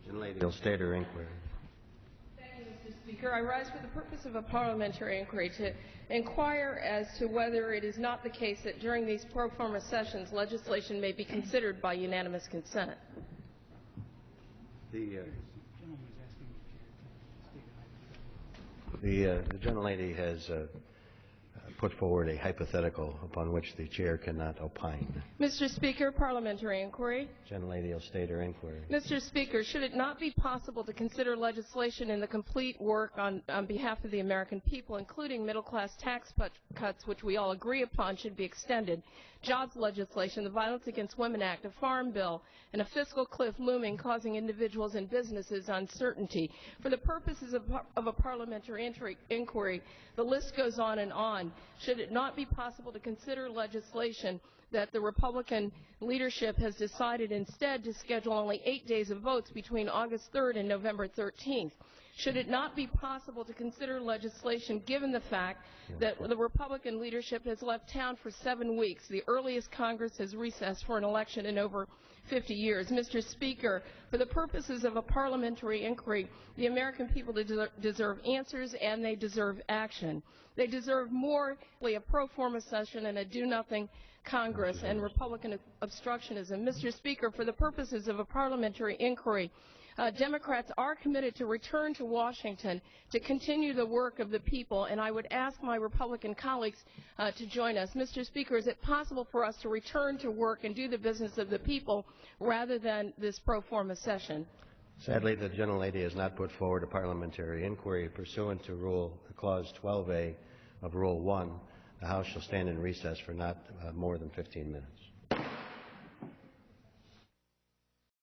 Gentlelady will state her inquiry. Thank you, Mr. Speaker. I rise for the purpose of a parliamentary inquiry to inquire as to whether it is not the case that during these pro forma sessions legislation may be considered by unanimous consent. The gentlelady has put forward a hypothetical upon which the chair cannot opine. Mr. Speaker, parliamentary inquiry. Gentlelady will state her inquiry. Mr. Speaker, should it not be possible to consider legislation in the complete work on behalf of the American people, including middle-class tax cuts, which we all agree upon should be extended, jobs legislation, the Violence Against Women Act, a farm bill, and a fiscal cliff looming, causing individuals and businesses uncertainty? For the purposes of a parliamentary inquiry, the list goes on and on. Should it not be possible to consider legislation that the Republican leadership has decided instead to schedule only 8 days of votes between August 3rd and November 13th? Should it not be possible to consider legislation given the fact that the Republican leadership has left town for 7 weeks, the earliest Congress has recessed for an election in over 50 years? Mr. Speaker, for the purposes of a parliamentary inquiry, the American people deserve answers and they deserve action. They deserve more a pro forma session and a do-nothing Congress and Republican obstructionism. Mr. Speaker, for the purposes of a parliamentary inquiry, Democrats are committed to return to Washington to continue the work of the people, and I would ask my Republican colleagues to join us. Mr. Speaker, is it possible for us to return to work and do the business of the people rather than this pro forma session? Sadly, the gentlelady has not put forward a parliamentary inquiry. Pursuant to Clause 12A of Rule 1, the House shall stand in recess for not more than 15 minutes.